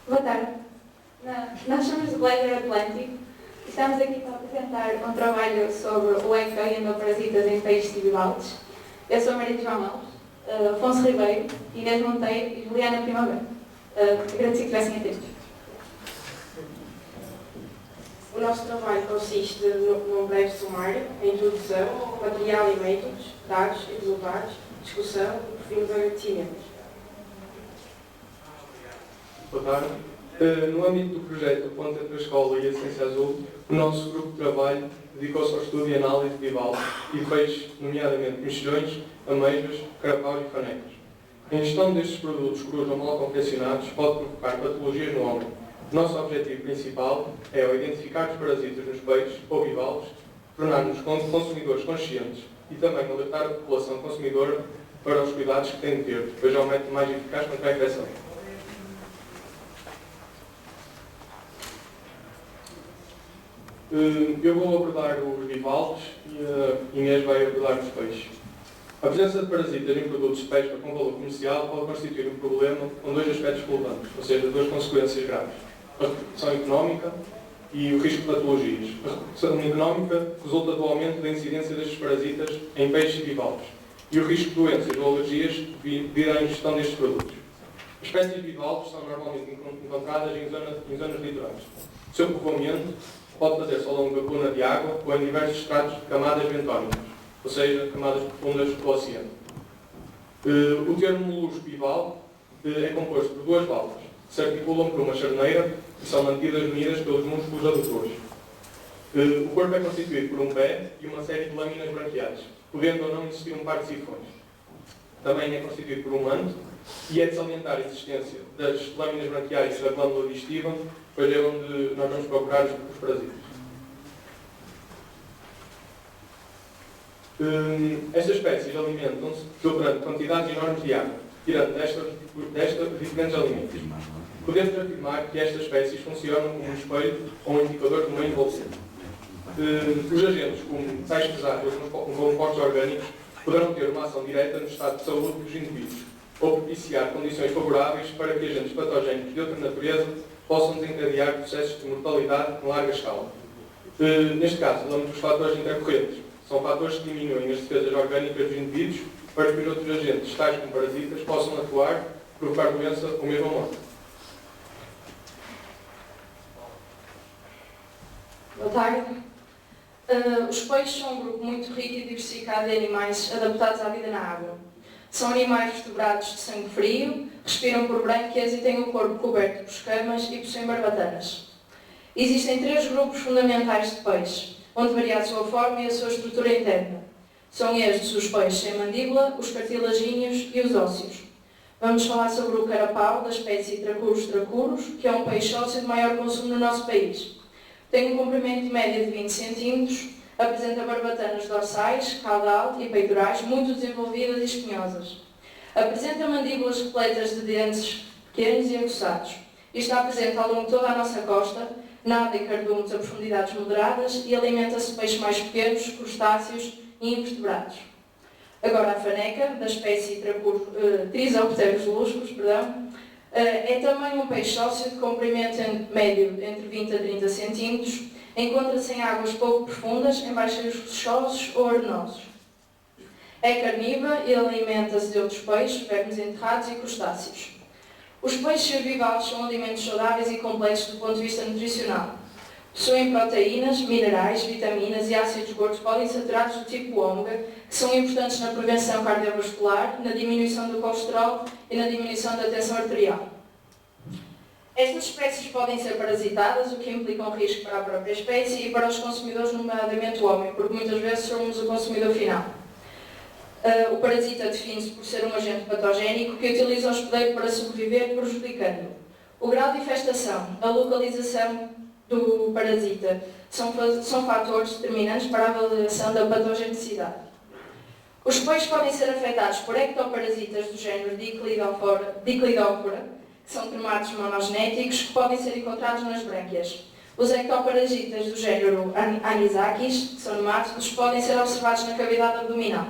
Boa tarde. Nós somos do Colégio Atlântico e estamos aqui para apresentar um trabalho sobre o eco e endoparasitas em peixes e bivalves. Eu sou a Maria João Alves, Afonso Ribeiro, Inês Monteiro e Juliana Primavera. Agradeço que tivessem atentos. O nosso trabalho consiste num breve sumário, a introdução, material e métodos, dados e resultados, discussão e, por fim, os agradecimentos. Boa tarde. No âmbito do projeto Ponte entre a Escola e a Ciência Azul, o nosso grupo de trabalho dedicou-se ao estudo e análise de bivalves e de peixes, nomeadamente mexilhões, ameijas, carapaus e fanecas. A ingestão destes produtos crus ou mal confeccionados pode provocar patologias no homem. O nosso objetivo principal é ao identificar os parasitas nos peixes ou bivalves, tornar-nos consumidores conscientes e também alertar a população consumidora para os cuidados que tem de ter, pois é o método mais eficaz contra a infecção. Eu vou abordar os bivalves e a Inês vai abordar os peixes. A presença de parasitas em produtos de pesca com valor comercial pode constituir um problema com dois aspectos relevantes, ou seja, duas consequências graves. A repercussão económica e o risco de patologias. A repercussão económica resulta do aumento da incidência destes parasitas em peixes e bivalves e o risco de doenças ou alergias devido à ingestão destes produtos. As espécies de bivalves são normalmente encontradas em zonas litorais. O seu povoamento pode fazer-se ao longo da coluna de água ou em diversos estratos de camadas bentónicas, ou seja, camadas profundas do oceano. O termo molusco bivalve é composto por duas válvulas, que se articulam por uma charneira e são mantidas unidas pelos músculos adutores. O corpo é constituído por um pé e uma série de lâminas branquiais, podendo ou não existir um par de sifões. Também é constituído por um manto e é de salientar a existência das lâminas branquiais da glândula digestiva, pois é onde nós vamos procurar os parasitas. Estas espécies alimentam-se filtrando quantidades enormes de água, tirando destas diferentes alimentos. Podemos afirmar que estas espécies funcionam como um espelho ou um indicador do meio envolvente. Os agentes, como sais pesados ou compostos orgânicos, poderão ter uma ação direta no estado de saúde dos indivíduos, ou propiciar condições favoráveis para que agentes patogénicos de outra natureza possam desencadear processos de mortalidade em larga escala. Neste caso, falamos dos fatores intercorrentes. São fatores que diminuem as defesas orgânicas dos indivíduos para que os outros agentes, tais como parasitas, possam atuar, provocar doença ou mesmo a morte. Boa tarde. Os peixes são um grupo muito rico e diversificado de animais adaptados à vida na água. São animais vertebrados de sangue frio, respiram por brânquias e têm o corpo coberto por escamas e possuem barbatanas. Existem três grupos fundamentais de peixes, onde varia a sua forma e a sua estrutura interna. São estes os peixes sem mandíbula, os cartilagíneos e os ósseos. Vamos falar sobre o carapau, da espécie Tracurus tracurus, que é um peixe ósseo de maior consumo no nosso país. Tem um comprimento médio de 20 cm, apresenta barbatanas dorsais, caudal e peitorais muito desenvolvidas e espinhosas. Apresenta mandíbulas repletas de dentes pequenos e aguçados. E está presente ao longo de toda a nossa costa, nada em cardumes a profundidades moderadas e alimenta-se de peixes mais pequenos, crustáceos e invertebrados. Agora a faneca, da espécie Trisopterus luscos, é também um peixe ósseo de comprimento médio entre 20 a 30 cm, encontra-se em águas pouco profundas, em baixos rochosos ou arenosos. É carnívora e alimenta-se de outros peixes, vermes enterrados e crustáceos. Os peixes e os bivalves são alimentos saudáveis e completos do ponto de vista nutricional. Possuem proteínas, minerais, vitaminas e ácidos gordos poliinsaturados do tipo ômega, que são importantes na prevenção cardiovascular, na diminuição do colesterol e na diminuição da tensão arterial. Estas espécies podem ser parasitadas, o que implica um risco para a própria espécie e para os consumidores, nomeadamente o homem, porque muitas vezes somos o consumidor final. O parasita define-se por ser um agente patogénico que utiliza o hospedeiro para sobreviver, prejudicando-o. O grau de infestação, a localização do parasita são fatores determinantes para a avaliação da patogenicidade. Os peixes podem ser afetados por ectoparasitas do género Diclidófora, que são primates monogenéticos que podem ser encontrados nas brânquias. Os ectoparasitas do género Anisakis, que são nemátodos, podem ser observados na cavidade abdominal.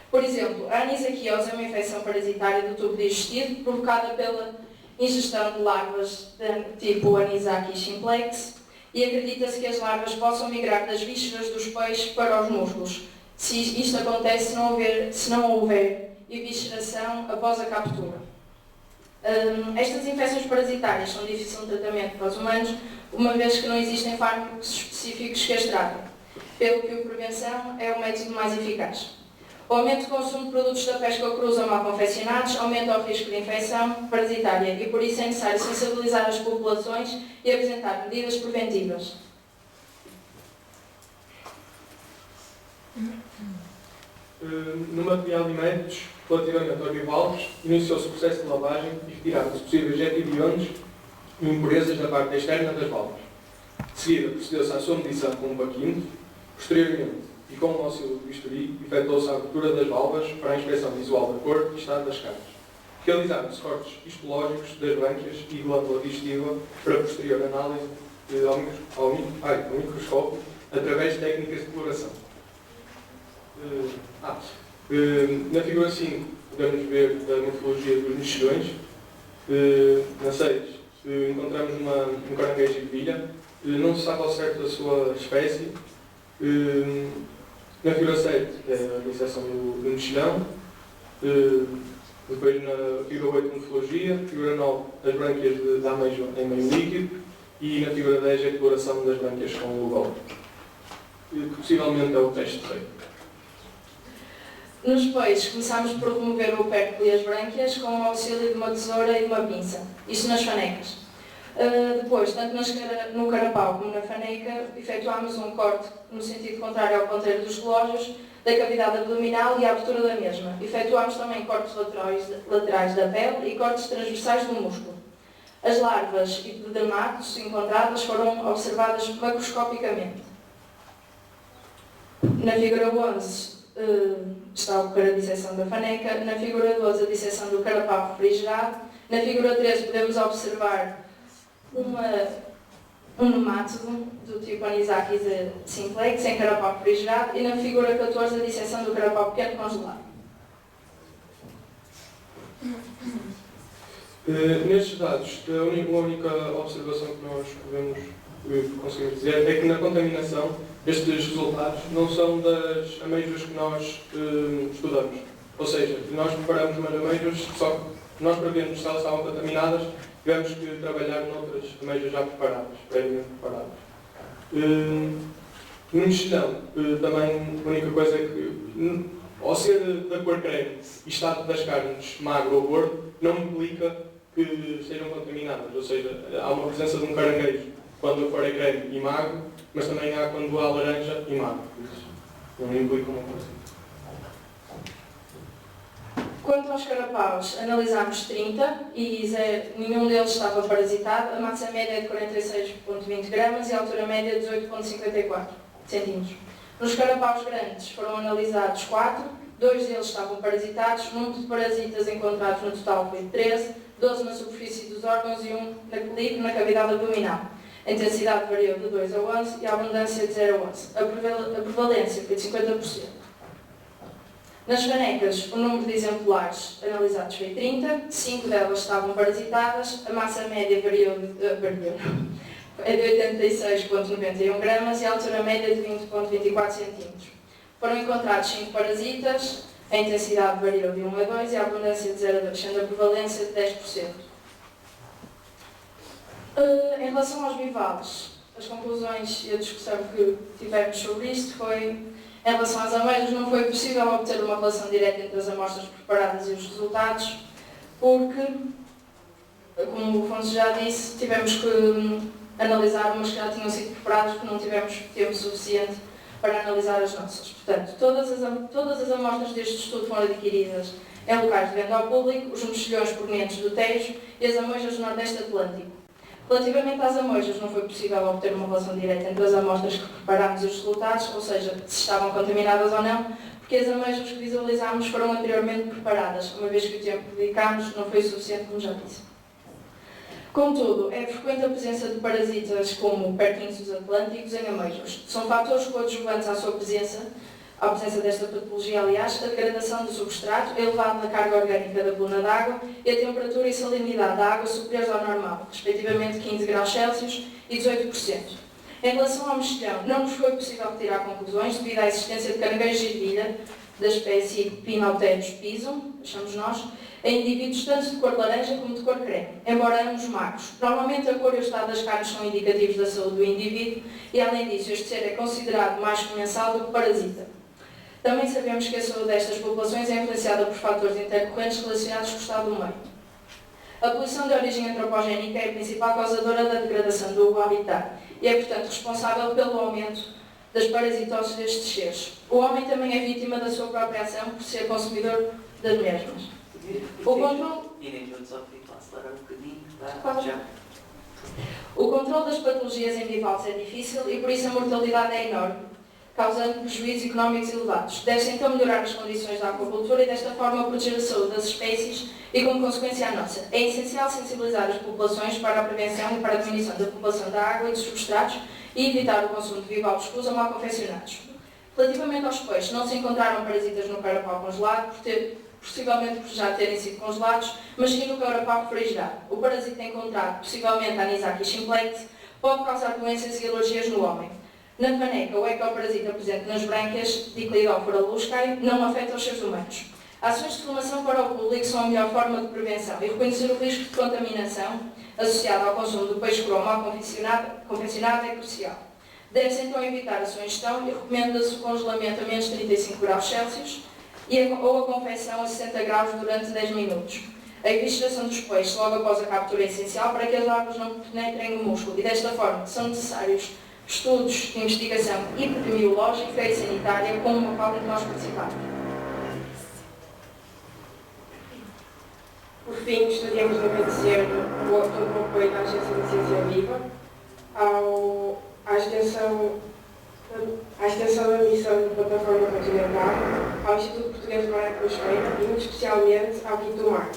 Por exemplo, a anisaquiose é uma infecção parasitária do tubo digestivo provocada pela ingestão de larvas de tipo Anisakis simplex, e acredita-se que as larvas possam migrar das vísceras dos peixes para os músculos, se isto acontece se não houver evisceração após a captura. Estas infecções parasitárias são difíceis de tratamento para os humanos, uma vez que não existem fármacos específicos que as tratem, pelo que a prevenção é o método mais eficaz. O aumento do consumo de produtos da pesca cruza mal confeccionados aumenta o risco de infecção parasitária e por isso é necessário sensibilizar as populações e apresentar medidas preventivas. No material de métodos, relativamente aos bivalves, iniciou-se o processo de lavagem e retiraram-se possíveis jetidiones e impurezas da parte externa das válvulas. De seguida, procedeu-se à sua medição com um paquímetro. Posteriormente, e com o auxílio do bisturi, efetuou-se a abertura das válvulas para a inspeção visual da cor e estado das carnes. Realizaram-se cortes histológicos das brânquias e glândula digestiva para posterior análise ao microscópio através de técnicas de coloração. Na figura 5 podemos ver a morfologia dos mexilhões. Na 6 encontramos um caranguejo de ervilha. Não se sabe ao certo a sua espécie. Na figura 7 é a disseção do mexilhão. Depois na figura 8 morfologia. Figura 9 as brânquias de ameijo em meio líquido. E na figura 10 a coloração das brânquias com o gol, que possivelmente é o teste feito. Nos peixes, começámos por remover o opérculo e as brânquias com o auxílio de uma tesoura e de uma pinça. Isto nas fanecas. Depois, tanto no carapau como na faneca, efetuámos um corte no sentido contrário ao ponteiro dos relógios da cavidade abdominal e à abertura da mesma. Efetuámos também cortes laterais da pele e cortes transversais do músculo. As larvas e dermatos encontradas foram observadas macroscopicamente. Na figura 11, está a ocorrer a disseção da faneca. Na figura 12, a disseção do carapau refrigerado. Na figura 13, podemos observar um nemátodo do tipo Anisakis simplex em carapau refrigerado. E na figura 14, a disseção do carapau pequeno congelado. Nestes dados, a única observação que nós conseguimos dizer é que na contaminação estes resultados não são das ameijas que nós estudamos. Ou seja, nós preparamos umas ameijas, só que nós, para vermos se elas estavam contaminadas, tivemos que trabalhar noutras ameijas já preparadas, previamente preparadas. No mexilhão, também a única coisa é que, ao ser da cor creme e estado das carnes magro ou gordo, não implica que sejam contaminadas. Ou seja, há uma presença de um caranguejo quando a cor é creme e magro, mas também há quando há laranja e magro. Não implica uma coisa. Quanto aos carapaus, analisámos 30 e nenhum deles estava parasitado. A massa média é de 46,20 gramas e a altura média de 18,54 centímetros. Nos carapaus grandes foram analisados 4, 2 deles estavam parasitados, o número de parasitas encontrados no total foi 13, 12 na superfície dos órgãos e 1 na colite na cavidade abdominal. A intensidade variou de 2 a 11 e a abundância de 0 a 11. A prevalência foi de 50%. Nas fanecas, o número de exemplares analisados foi 30, 5 delas estavam parasitadas, a massa média é de 86,91 gramas e a altura média de 20,24 centímetros. Foram encontrados 5 parasitas, a intensidade variou de 1 a 2 e a abundância de 0 a 2, sendo a prevalência de 10%. Em relação aos bivalves, as conclusões e a discussão que tivemos sobre isto foi: em relação às ameijas, não foi possível obter uma relação direta entre as amostras preparadas e os resultados, porque, como o Afonso já disse, tivemos que analisar umas que já tinham sido preparadas porque não tivemos tempo suficiente para analisar as nossas. Portanto, todas as amostras deste estudo foram adquiridas em locais de venda ao público, os mexilhões provenientes do Tejo e as ameijas do Nordeste Atlântico. Relativamente às ameijas, não foi possível obter uma relação direta entre as amostras que preparámos e os resultados, ou seja, se estavam contaminadas ou não, porque as ameijas que visualizámos foram anteriormente preparadas, uma vez que o tempo que dedicámos não foi suficiente, como já disse. Contudo, é frequente a presença de parasitas como perquinhos atlânticos em ameijas. São fatores coadjuvantes à sua presença, À presença desta patologia, aliás, a degradação do substrato, a elevada carga orgânica da coluna d'água e a temperatura e salinidade da água superiores ao normal, respectivamente 15 graus Celsius e 18%. Em relação ao mexilhão, não nos foi possível retirar conclusões devido à existência de caranguejos de ervilha da espécie Pinauterus pisum, achamos nós, em indivíduos tanto de cor laranja como de cor creme, embora ambos magros. Normalmente a cor e o estado das carnes são indicativos da saúde do indivíduo e, além disso, este ser é considerado mais comensal do que parasita. Também sabemos que a saúde destas populações é influenciada por fatores intercorrentes relacionados com o estado do meio. A poluição de origem antropogénica é a principal causadora da degradação do habitat e é, portanto, responsável pelo aumento das parasitoses destes seres. O homem também é vítima da sua própria ação por ser consumidor das mesmas. O controle das patologias em bivalves é difícil e por isso a mortalidade é enorme, causando prejuízos económicos elevados. Deve-se então melhorar as condições da aquacultura e desta forma proteger a saúde das espécies e, como consequência, a nossa. É essencial sensibilizar as populações para a prevenção e para a diminuição da população da água e dos substratos e evitar o consumo de bivalves crus ou mal confeccionados. Relativamente aos peixes, não se encontraram parasitas no carapau congelado, possivelmente por já terem sido congelados, mas sim no carapau refrigerado. O parasita encontrado, possivelmente a Anisakis simplex, pode causar doenças e alergias no homem. Na maneca, o ectoparasita presente nas brânquias, Diclidófora luscae, não afeta os seres humanos. Ações de formação para o público são a melhor forma de prevenção e reconhecer o risco de contaminação associado ao consumo do peixe cru mal confeccionado é crucial. Deve-se então evitar a sua ingestão e recomenda-se o congelamento a menos 35 graus Celsius ou a confecção a 60 graus durante 10 minutos. A evisceração dos peixes logo após a captura é essencial para que as larvas não penetrem o músculo e desta forma são necessários estudos de investigação epidemiológica e sanitária como uma qual em que nós participamos. Por fim, gostaríamos de agradecer todo o apoio da Agência de Ciência Viva, à extensão da missão da Plataforma Continental, ao Instituto Português de Mar e Aquasfera e, muito especialmente, ao Quinto do Mar.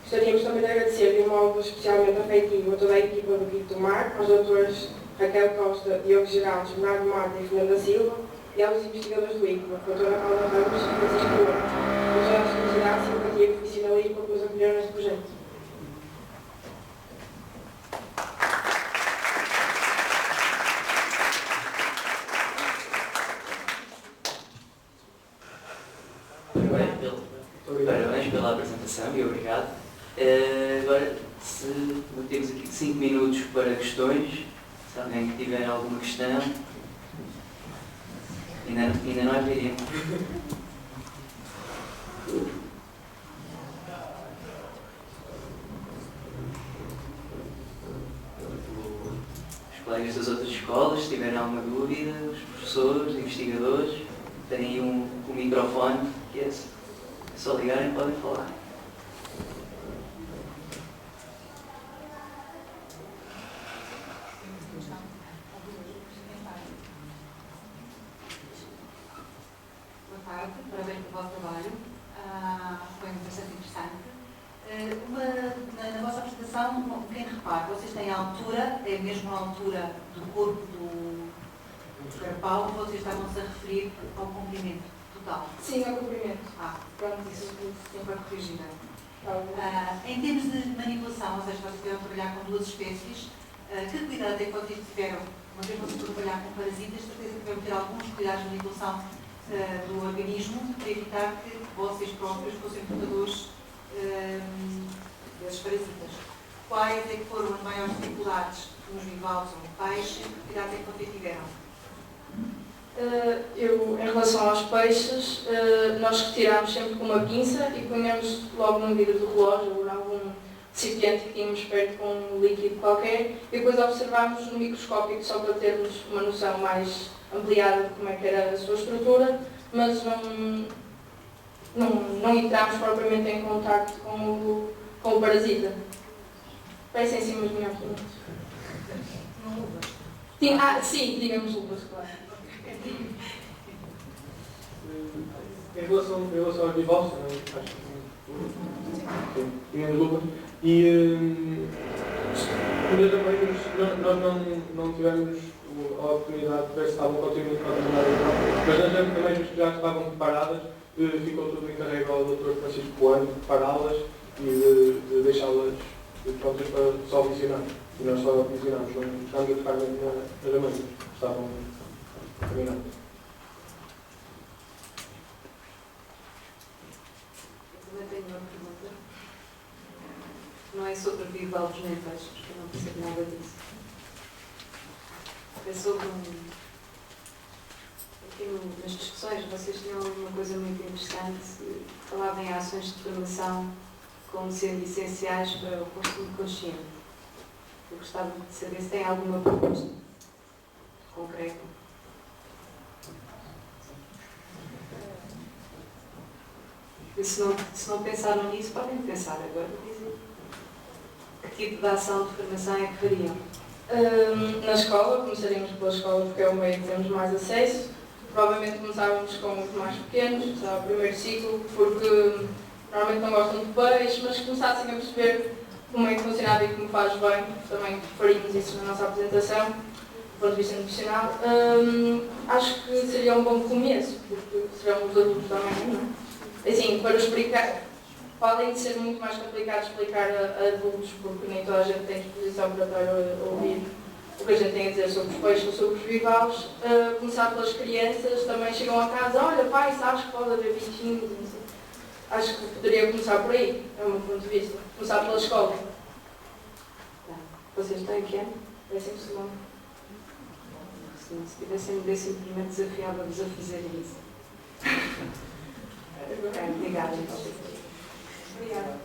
Gostaríamos também de agradecer de um modo especialmente afetivo a toda a equipa do Quinto do Mar, aos doutores Raquel Costa, Diogo Geraldes, Bernardo Mata e Fernanda Silva, e aos investigadores do ICMA, a doutora Paula Ramos e Francisco Moura, os nossos felicidade, simpatia e profissionalismo que nos acolheram neste projeto. Parabéns pela apresentação e obrigado. Agora, se temos aqui 5 minutos para questões, se alguém tiver alguma questão, ainda não é pedido. Os colegas das outras escolas, se tiverem alguma dúvida, os professores, os investigadores, têm aí um microfone, que é só ligarem e podem falar. Parabéns pelo vosso trabalho, foi bastante interessante. Na vossa apresentação, um pequeno reparo, vocês têm a altura, é mesmo a altura do corpo do carapau, ou vocês estavam-se a referir ao comprimento total? Sim, ao comprimento. Pronto, isso sempre a corrigir. Em termos de manipulação, ou seja, vocês tiveram a trabalhar com duas espécies, que cuidado é que vocês tiveram, uma vez vocês estão a trabalhar com parasitas, certeza que devem ter alguns cuidados de manipulação do organismo para evitar que vocês próprios fossem portadores desses parasitas. Quais é que foram as maiores dificuldades nos bivalves ou no peixe? Que cuidados é que vocês tiveram? Em relação aos peixes, nós retirámos sempre com uma pinça e punhamos logo no vidro do relógio ou em algum recipiente que tínhamos perto com um líquido qualquer e depois observámos no microscópio só para termos uma noção mais ampliada de como é que era a sua estrutura, mas não entramos propriamente em contacto com o parasita. Parecem sim umas melhores luvas. Sim, digamos luvas, claro. Em relação aos bivalves, acho que tínhamos luvas. E ainda também nós não tivemos a oportunidade de ver se estavam continuando, mas nas enfermeiras que já estavam preparadas, ficou tudo encarregue ao Dr. Francisco Coelho de prepará-las e de deixá-las prontas para só visionar. E nós só visionamos, não estamos a tocar nas amanhas, estavam terminadas. Eu tenho uma pergunta. Não é sobre bivalves nem peixes, porque eu não percebo nada disso. É sobre aqui nas discussões, vocês tinham uma coisa muito interessante, falavam em ações de formação como sendo essenciais para o consumo consciente. Eu gostava de saber se tem alguma proposta concreta. E se não pensaram nisso, podem pensar agora. Que tipo de ação de formação é que fariam? Na escola, começaríamos pela escola porque é o meio que temos mais acesso. Provavelmente começávamos com os mais pequenos, já o primeiro ciclo, porque normalmente não gostam de peixe, mas começassem a perceber como é que funcionava e como faz bem. Também faríamos isso na nossa apresentação, do ponto de vista nutricional. Acho que seria um bom começo, porque serão os adultos também, não é? Assim, para explicar, podem ser muito mais complicado explicar a adultos, porque nem toda a gente tem disposição para estar a ouvir o que a gente tem a dizer sobre os peixes ou sobre os bivalves. Começar pelas crianças, também chegam a casa, olha pai, sabes que pode haver bichinhos, não sei. Acho que poderia começar por aí, é o meu ponto de vista. Começar pela escola. Vocês têm que é? 12º. Se tivessem no 11º, desafiava-vos a fazer isso. Obrigada. Obrigada.